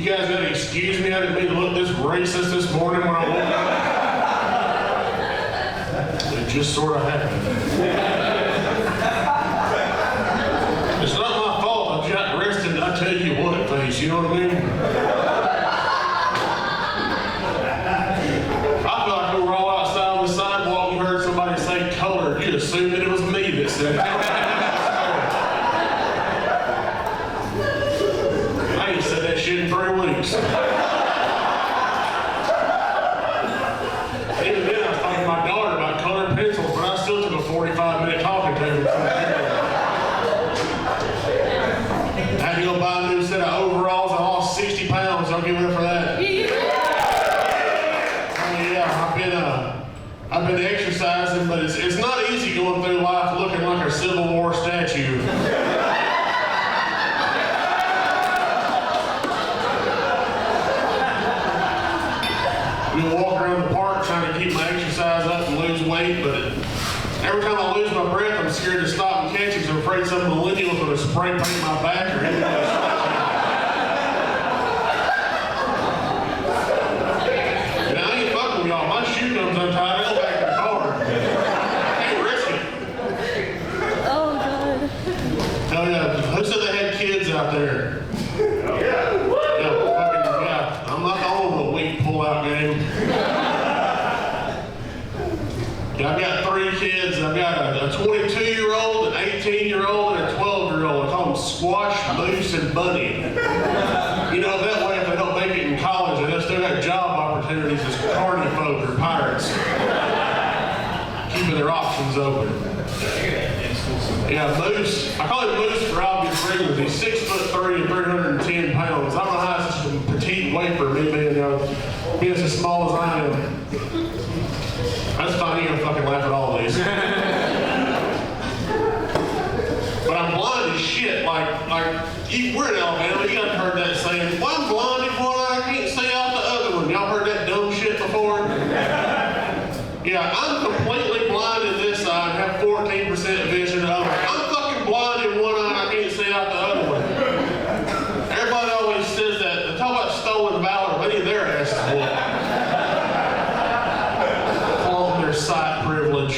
You guys gotta excuse me, I didn't mean to look this racist this morning when I woke up. It just sort of happened. It's not my fault, I got arrested and I tell you what face, you know what I mean? I feel like we were all outside on the sidewalk and heard somebody say color, you'd assume that it was me that said it. I ain't said that shit in 3 weeks. Even then, I was talking to my daughter about colored pencils, but I still took a 45-minute talking to her. I had to go buy a new set of overalls. I lost 60 pounds. Don't give it up for that. Oh yeah, I've been exercising, but it's not easy going through life looking like a Civil War statue. We walk around the park trying to keep my exercise up and lose weight, but every time I lose my breath, I'm scared to stop and catch it because I'm afraid some millennial's going to spray paint my back or hit me. And I ain't fucking with y'all. My shoe comes untied, I'll go back in the car. I can't risk it. Oh, God. Hell yeah. Who said they had kids out there? Yeah, I'm not the only weak pull-out game. Yeah, I've got 3 kids. I've got a 22-year-old, an 18-year-old, and a 12-year-old. I call them Squash, Moose, and Bunny. You know, that way if they don't make it in college, they still got job opportunities as carny folk or pirates. Keeping their options open. Yeah, Moose. I call him Moose for obvious reasons. He's 6'3" and 310 pounds. I don't know how it's such a petite weight for me, being as small as I am. That's fine, you gonna fucking laugh at all these. But I'm blind as shit, like we're in Alabama, you guys heard that saying, well, I'm blind in one eye, I can't see out the other one. Y'all heard that dumb shit before? Yeah, I'm completely blind in this eye and have 14% vision of it. I'm fucking blind in one eye and I can't see out the other one. Everybody always says that. They talk about stolen valor, but even their ass is whooped. Sight privilege.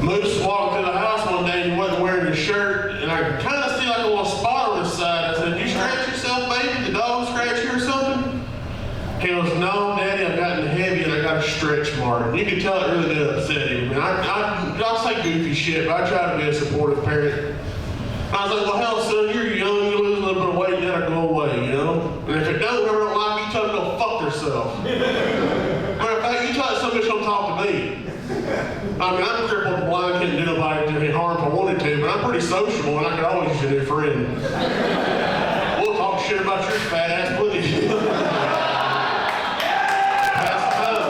Moose walked to the house one day and he wasn't wearing his shirt, and I kind of see like a little spot on his side. I said, you scratch yourself, baby? The dog scratch you or something? He goes, no, Daddy, I've gotten heavy and I got a stretch mark. You can tell it really did upset him. And I'll say goofy shit, but I try to be a supportive parent. I was like, well, hell, son, you're young, you lose a little bit of weight, that'll go away, you know? And if it don't, whoever don't like you, tell them to go fuck themselves. Matter of fact, you tell somebody's gonna talk to me. I mean, I'm crippled blind, couldn't do nobody any harm if I wanted to, but I'm pretty sociable and I could always use a new friend. We'll talk shit about your fat ass, please. Pass the time.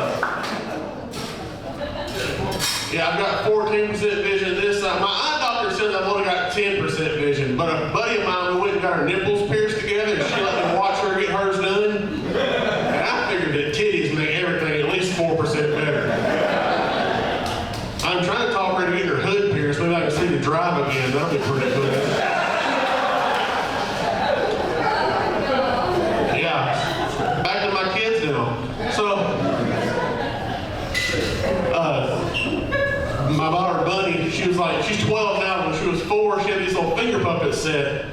Yeah, I've got 14% vision this side. My eye doctor says I've only got 10% vision, but a buddy of mine, we went and got our nipples pierced together and she let me watch her get hers done. And I figured that titties make everything at least 4% better. I'm trying to talk her to get her hood pierced, maybe I can see the drive again, that'll be pretty cool. Yeah, back to my kids now. So, my daughter Bunny, she was like, she's 12 now. When she was 4, she had these little finger puppets set.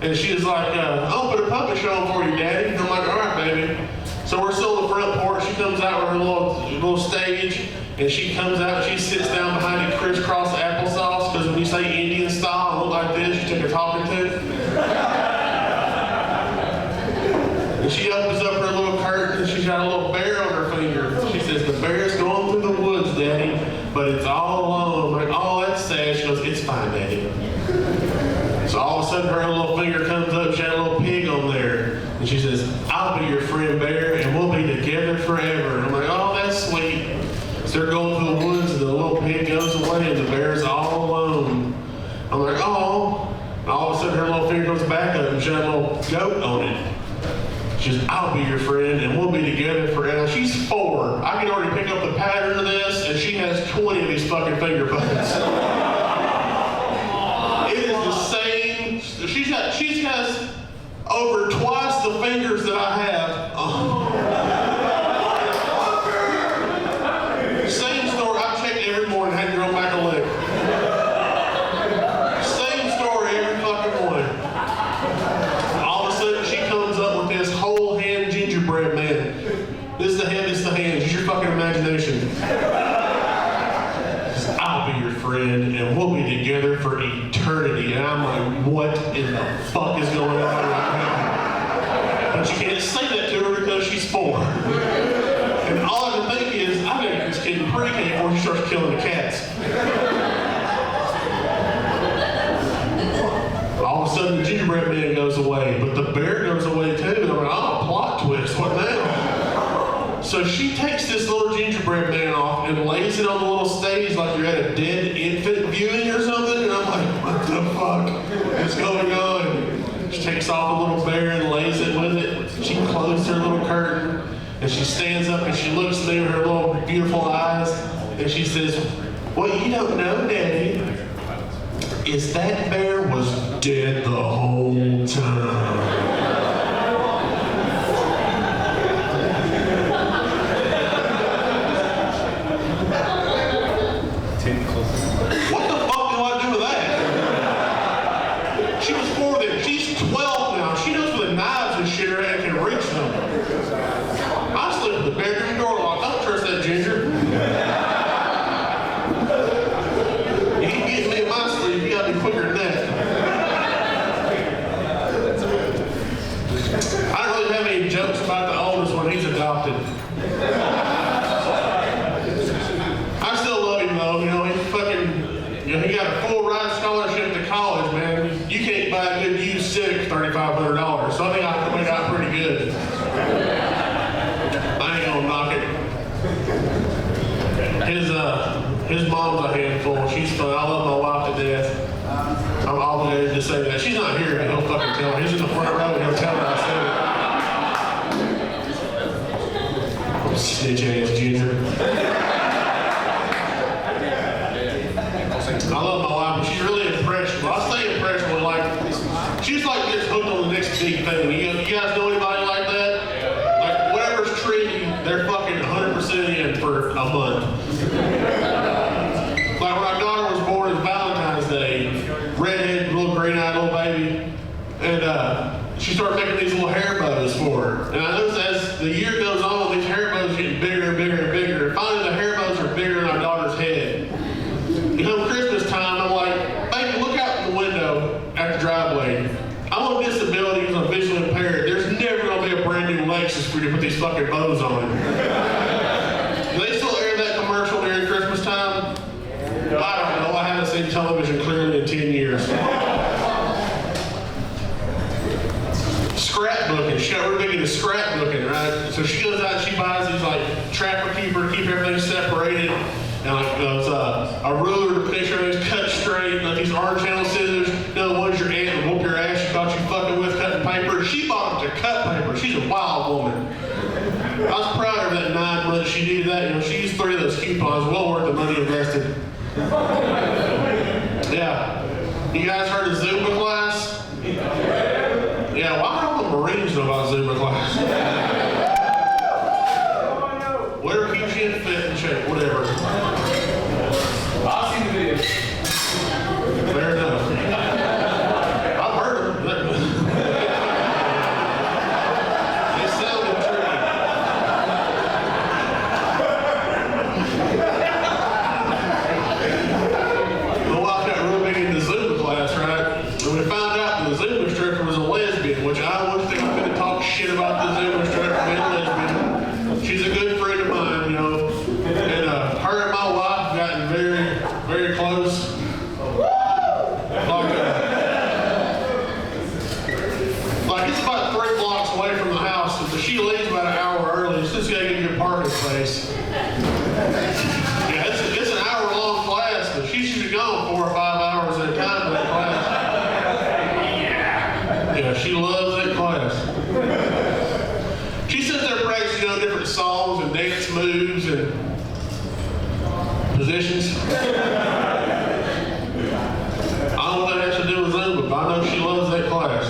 And she was like, I'll put a puppet show on for you, Daddy. And I'm like, all right, baby. So we're still on the front porch. She comes out with her little stage. And she comes out and she sits down behind a crisscross applesauce. Because when you say Indian style, look like this, you take a talking to. And she opens up her little curtain and she's got a little bear on her finger. She says, the bear's going through the woods, Daddy. But it's all alone. I'm like, oh, that's sad. She goes, it's fine, Daddy. So all of a sudden her little finger comes up, she had a little pig on there. And she says, I'll be your friend bear and we'll be together forever. And I'm like, oh, that's sweet. So they're going through the woods and the little pig goes away and the bear's all alone. I'm like, oh. And all of a sudden her little finger goes back up and she had a little goat on it. She says, I'll be your friend and we'll be together forever. She's 4. I can already pick up the pattern of this and she has 20 of these fucking finger puppets. It is the same. She has over twice the fingers that I have. Same story. I checked every morning, hadn't grown back a leg. Same story every fucking morning. All of a sudden, she comes up with this whole hand gingerbread man. This is the head, this is the hands. Use your fucking imagination. I'll be your friend, and we'll be together for eternity. And I'm like, what in the fuck is going on right now? But you can't say that to her because she's 4. And all I can think is, I think this kid in pre-K before she starts killing the cats. All of a sudden, the gingerbread man goes away, but the bear goes away too. And I'm like, oh, plot twist, what now? So she takes this little gingerbread man off and lays it on the little stage like you're at a dead infant viewing or something. And I'm like, what the fuck is going on? She takes off the little bear and lays it with it. She closes her little curtain and she stands up and she looks at me with her little beautiful eyes and she says, what you don't know, Daddy, is that bear was dead the whole time. What the fuck do I do with that? She was 4 then. She's 12 now. She knows where the knives and shit are at and can reach them. I sleep with the bedroom door locked. I don't trust that ginger. You ain't getting me in my sleep. You gotta be quicker than that. I don't really have any jokes about the oldest one. He's adopted. I still love him though. You know, he's fucking. You know, he got a full ride scholarship to college, man. You can't buy a good used Civic for $3,500. So I think I went out pretty good. I ain't gonna knock it. His mom's a handful. She's fun. I love my wife to death. I'm obligated to say that. She's not here, but he'll fucking tell her. He's in the front row and he'll tell her I said it. Snitch ass ginger. I love my wife, but she's really impressionable. I say impressionable, like, she's like gets hooked on the next big thing. You guys know anybody like that? Like, whatever's trendy, they're fucking 100% in for a month. Like, when our daughter was born, it was Valentine's Day. Redhead, little green-eyed little baby. And she started making these little hair bows for her. And I noticed as the year goes on, these hair bows are getting bigger and bigger and bigger. And finally, the hair bows are bigger than our daughter's head. You know, Christmas time, I'm like, baby, look out the window at the driveway. I'm on disability because I'm visually impaired. There's never going to be a brand new Lexus for you to put these fucking bows on. Do they still air that commercial during Christmas time? I don't know. I haven't seen television clearly in 10 years. Scrapbooking. We're big into scrapbooking, right? So she goes out and she buys these like trapper keeper, keep everything separated. And like it's a ruler to make sure everything's cut straight, like these orange handle scissors. No, the ones your aunt would whoop your ass, she thought you fucking with cutting paper. She bought them to cut paper. She's a wild woman. I was proud of her that 9 months she needed that. You know, she used 3 of those coupons, well worth the money invested. Yeah. You guys heard of Zumba class? Yeah, why don't the Marines know about Zumba class? Whatever keeps you in fit and shape, whatever. I've seen the video. Fair enough. I've heard them. They sound intriguing. My wife got real big into Zumba class, right? And we found out that the Zumba instructor was a lesbian, which I wouldn't think I could have talked shit about the Zumba instructor being a lesbian. She's a good friend of mine, you know. And her and my wife gotten very, very close. Like it's about 3 blocks away from the house, but she leaves about an hour early. She's just gotta get your parking space. Yeah, it's an hour-long class, but she should have gone 4 or 5 hours at a time in that class. Yeah, she loves that class. She sits there practicing, you know, different songs and dance moves and positions. I don't know what that has to do with Zumba, but I know she loves that class.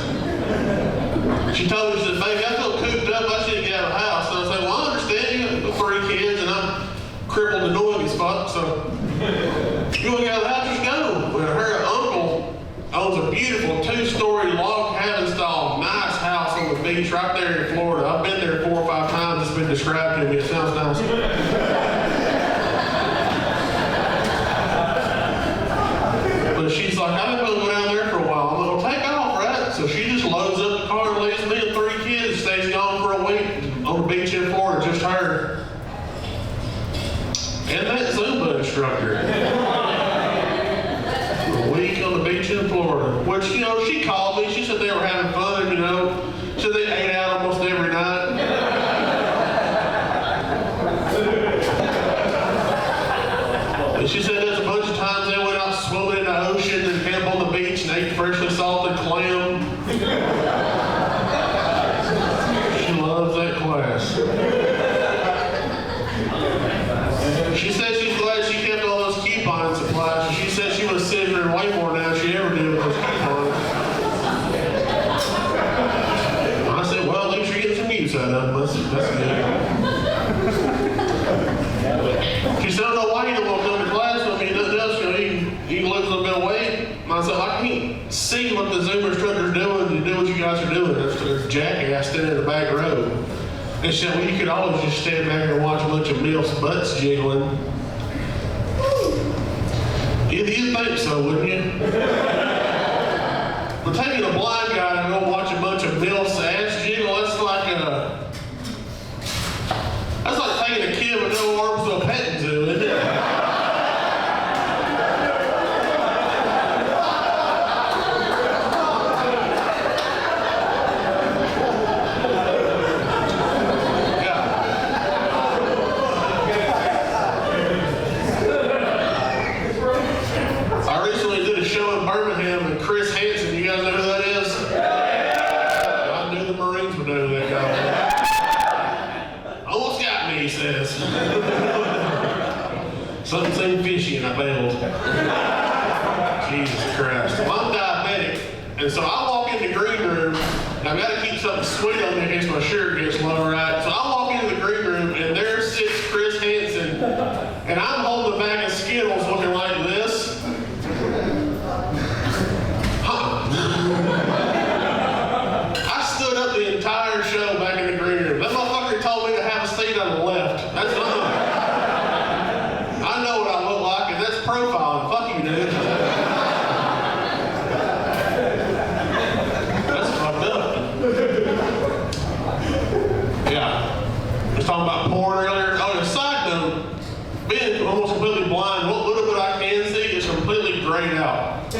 She told me, she said, baby, I feel cooped up, I should get out of the house. So I said, well, I understand, you got 3 kids, and I'm crippled and annoying as fuck, so you want to get out of the house, just go. Well, her uncle owns a beautiful 2-story log cabin style, nice house on the beach right there in Florida. I've been there 4 or 5 times, it's been described to me, it sounds nice. But she's like, I'm going to go down there for a while. I'm like, well, take off, right? So she just loads up the car and leaves me and 3 kids, stays gone for a week on the beach in Florida, just her. And that Zumba instructor. A week on the beach in Florida. Which, you know, she called me. She said they were having fun, you know. She said they ate out almost every night. And she said there's a bunch of times they went out swimming in the ocean and camped on the beach and ate freshly salted clam. She loves that class. She said she's glad she kept all those coupon supplies. She said she was savoring way more now than she ever did with those coupons. I said, well, at least you're getting some use out of them. That's good. She said, I don't know why you don't want to come to class with me. Nothing else, you know, you can lose a little bit of weight. And I said, I can't see what the Zumba instructor's doing to do what you guys are doing. There's a jackass standing in the back row. And she said, well, you could always just stand back and watch a bunch of MILFs' butts jiggling. You'd think so, wouldn't you? But taking a blind guy to go watch a bunch of MILFs' ass jiggle, that's like taking a kid with no arms to a petting zoo, isn't it? Something fishy and I bailed. Jesus Christ. Well, I'm diabetic, and so I walk in the green room, and I've got to keep something sweet on me in case my sugar gets low, right? So I walk into the green room, and there sits Chris Hansen, and I'm holding a bag of Skittles looking like this. I stood up the entire show back in the green room. That motherfucker told me to have a seat on the left. That's I know what I look like, and that's profiling. Fuck you, dude. That's fucked up. Yeah. I was talking about porn earlier. Oh, and a side note, being almost completely blind, what little bit I can see is completely grayed out.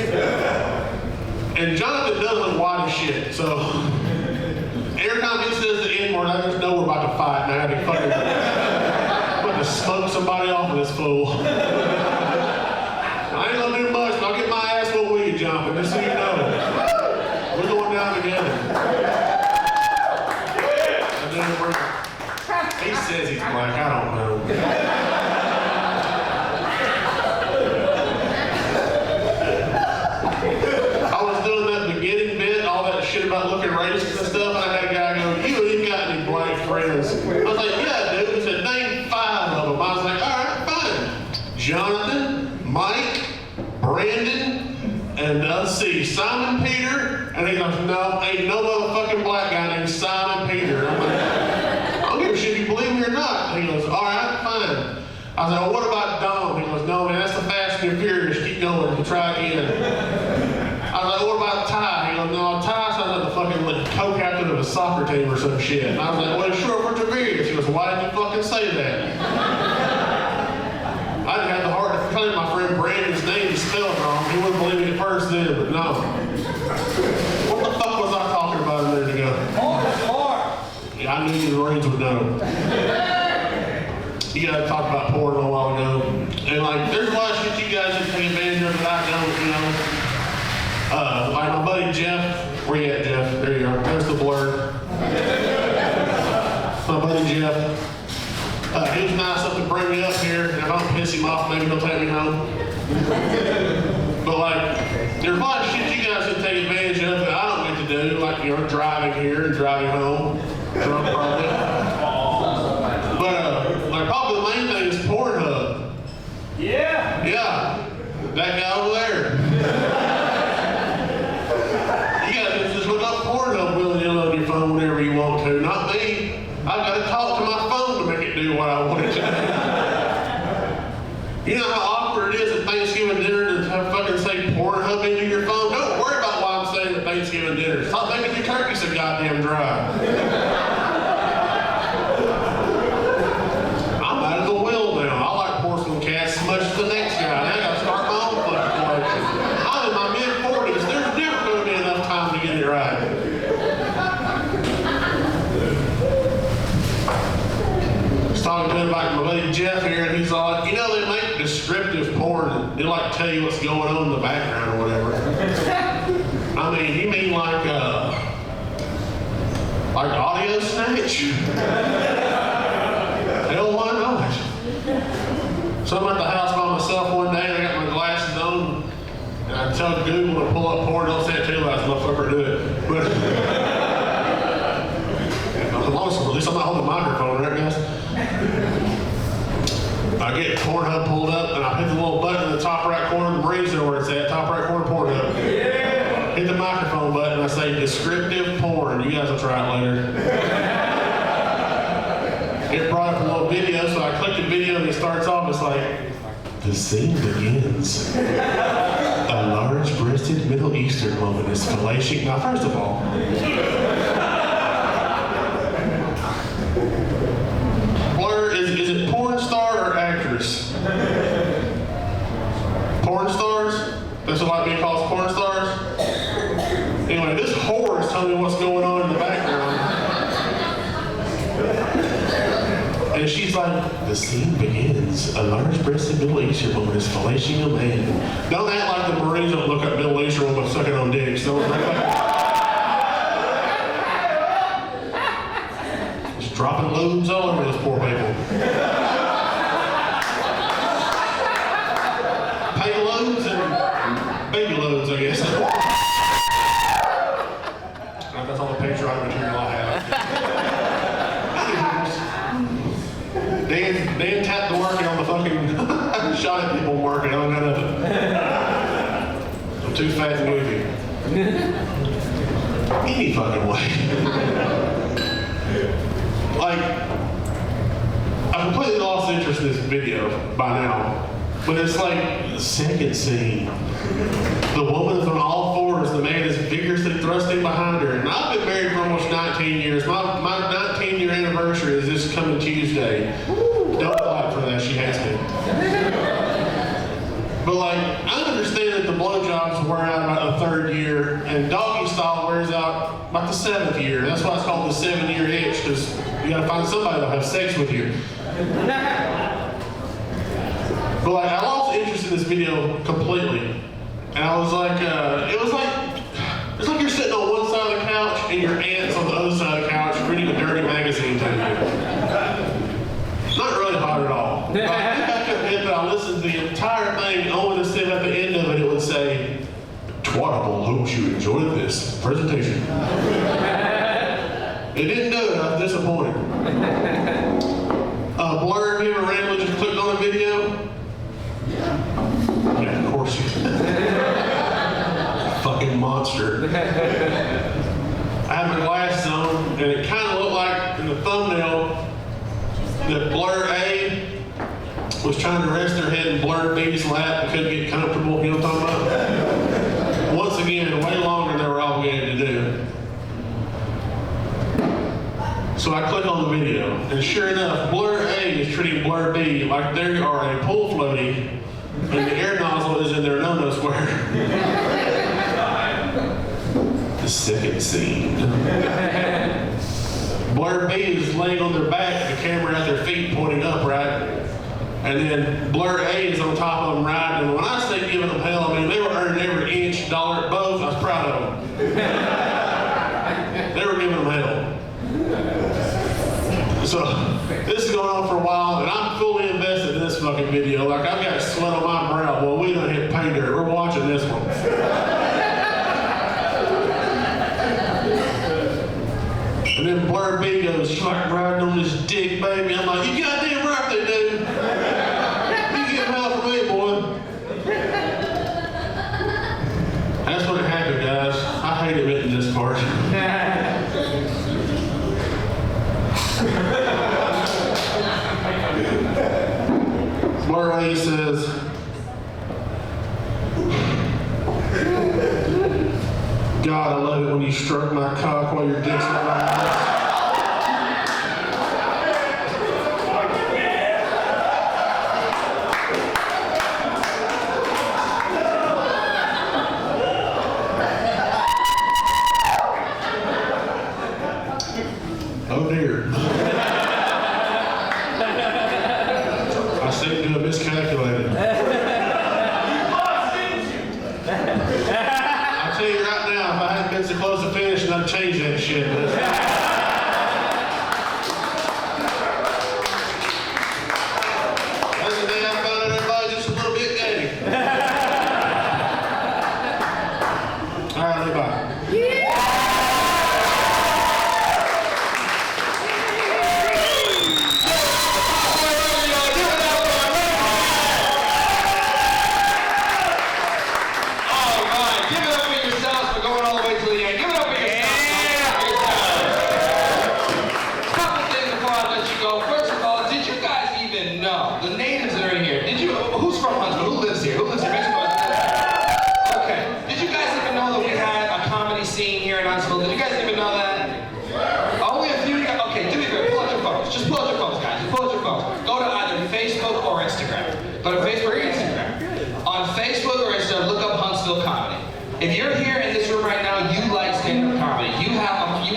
And Jonathan does look white as shit, so every time he says the N-word, I just know we're about to fight, and I have to fucking smoke somebody off of this fool. I ain't gonna do much, but I'll get my ass whooped with you, Jonathan, just so you know. We're going down together. He says he's black, I don't know. I was doing that beginning bit, all that shit about looking racist and stuff, and I had a guy go, you ain't got any black friends. I was like, yeah, dude. He said, name 5 of them. I was like, all right, fine. Jonathan, Mike, Brandon, and let's see, Simon Peter. And he goes, no, ain't no motherfucking black guy named Simon Peter. I'm like, I don't give a shit if you believe me or not. He goes, all right, fine. I was like, well, what about Dom? He goes, no, man, that's the Fast and Furious. Keep going. Try again. I was like, what about Ty? He goes, no, Ty sounds like the fucking co-captain of a soccer team or some shit. And I was like, well, it's short for Tiberius. He goes, why did you fucking say that? I didn't have the heart to tell my friend Brandon's name and spell it wrong. He wouldn't believe me at first then, but no. What the fuck was I talking about a minute ago? Yeah, I knew you the Marines would know. You gotta talk about porn a while ago. And like, there's a lot of shit you guys that take advantage of that I don't, you know. Like my buddy Jeff, where you at, Jeff? There you are. There's the blur. My buddy Jeff. He was nice enough to bring me up here, and if I don't piss him off, maybe he'll take me home. But like, there's a lot of shit you guys can take advantage of that I don't get to do, like, you know, driving here and driving home. Drunk probably. But like probably the main thing is Pornhub. Yeah. Yeah. That guy over there. You gotta just look up Pornhub willy-nilly on your phone whenever you want to. Not me. I've got to talk to my phone to make it do what I want it to do. You know how awkward it is at Thanksgiving dinner to have fucking say Pornhub into your phone? Don't worry about what I'm saying at Thanksgiving dinner. Stop making your turkey so goddamn dry. I'm out of the wheel now. I like porcelain cats as much as the next guy. Now I gotta start my own fucking collection. I'm in my mid-40s. There's never gonna be enough time to get it right. Talking to him like my buddy Jeff here, and he's like, you know, they make descriptive porn, and they'll like tell you what's going on in the background or whatever. I mean, you mean like audio snatch? Hell, why not? So I'm at the house by myself one day, and I got my glasses on, and I tell Google to pull up porn, don't say it too loud, motherfucker, do it. But at least I'm not holding the microphone, right, guys? I get Pornhub pulled up, and I hit the little button in the top right corner. The Marines know where it's at. Top right corner, Pornhub. Yeah. Hit the microphone button, and I say descriptive porn. You guys will try it later. It brought up a little video, so I click the video, and it starts off. It's like, the scene begins. A large-breasted Middle Eastern woman is fellatiating. Now, first of all, is it porn star or actress? Porn stars? That's what like being called porn stars? Anyway, this whore is telling me what's going on in the background. And she's like, the scene begins. A large-breasted Middle Eastern woman is fellatiating a man. Don't act like the Marines don't look up Middle Eastern women sucking on dicks. Don't act like dropping loads all over those poor people. Payloads and baby loads, I guess. That's all the patriotic material I have. Dan tapped the working on the fucking shot at people working. I don't got nothing. I'm too fat and goofy. Any fucking way. Like, I completely lost interest in this video by now, but it's like the second scene. The woman is on all fours, the man is vigorously thrusting behind her, and I've been married for almost 19 years. My 19-year anniversary is this coming Tuesday. Don't fight for that, she hates me. But like, I understand that the blowjobs wear out about the 3rd year, and doggy style wears out about the 7th year. That's why it's called the 7-year itch, because you gotta find somebody that'll have sex with you. But like, I lost interest in this video completely. And I was like, it's like you're sitting on one side of the couch and your aunt's on the other side of the couch reading a dirty magazine to you. Not really hot at all. But I think I could admit that I listened to the entire thing, only to sit at the end of it, it would say, Twattable hopes you enjoyed this presentation. It didn't do it, I was disappointed. Blur, have you ever randomly just clicked on a video? Yeah, of course you did. Fucking monster. I had my glasses on, and it kind of looked like in the thumbnail that Blur A was trying to rest her head in Blur B's lap and couldn't get comfortable. You know what I'm talking about? Once again, way longer than they were obligated to do. So I click on the video, and sure enough, Blur A is treating Blur B like they are a pool floaty, and the air nozzle is in their no-no square. The second scene. Blur B is laying on their back, the camera at their feet pointing up, right? And then Blur A is on top of them riding. And when I say giving them hell, I mean they were earning every inch, dollar, both. I was proud of them. They were giving them hell. So this is going on for a while, and I'm fully invested in this fucking video. Like, I've got sweat on my brow. Well, we done hit pay dirt. We're watching this one. was like riding on this dick, baby. I'm like, you goddamn right they do. You get hell for me, boy. That's what happened, guys. I hate admitting this part. Smart lady says, God, I love it when you stroke my cock while your dick's in my ass. Oh dear. I seem to have miscalculated. I'll tell you right now, if I hadn't been so close to finishing, I'd change that shit. Other than that, I found out everybody's just a little bit gay. All right, bye. The natives that are in here, who's from Huntsville? Who lives here? Who lives here? Make some noise. Okay. Did you guys even know that we had a comedy scene here in Huntsville? Did you guys even know that? Only a few guys. Okay, do me a favor. Pull out your phones. Just pull out your phones, guys. Just pull out your phones. Go to either Facebook or Instagram. Go to Facebook or Instagram. On Facebook or Instagram, look up Huntsville Comedy. If you're here in this room right now, you like stand-up comedy. You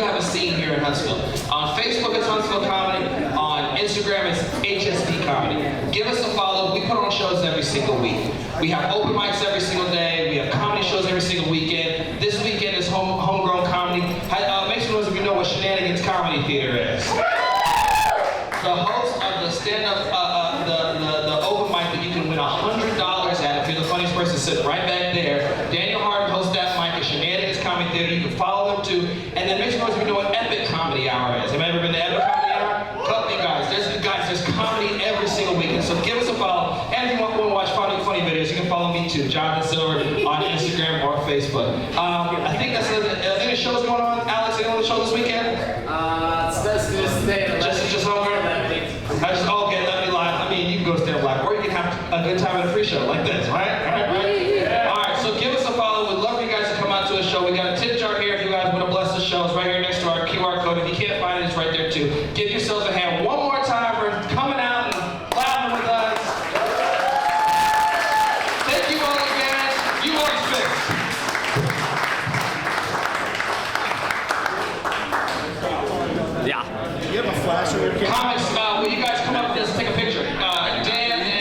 have a scene here in Huntsville. On Facebook, it's Huntsville Comedy. On Instagram, it's HSD Comedy. Give us a follow. We put on shows every single week. We have open mics every single day. We have comedy shows every single weekend. This weekend is Homegrown Comedy. Make some noise if you know what Shenanigans Comedy Theater is. The host of the stand-up, the open mic that you can win $100 at if you're the funniest person sitting right back there. Daniel Harden hosts that mic at Shenanigans Comedy Theater. You can follow them too. And then make some noise if you know what Epic Comedy Hour is. Have you ever been to Epic Comedy Hour? Help me, guys. There's comedy every single weekend. So give us a follow. And if you want to watch funny videos, you can follow me too, Jonathan Silver, on Instagram or Facebook. I think that's it. Any shows going on? Alex, any other show this weekend? It's just stay. Just over. Okay, let me live. I mean, you can go stand live, or you can have a good time at a free show like this, right?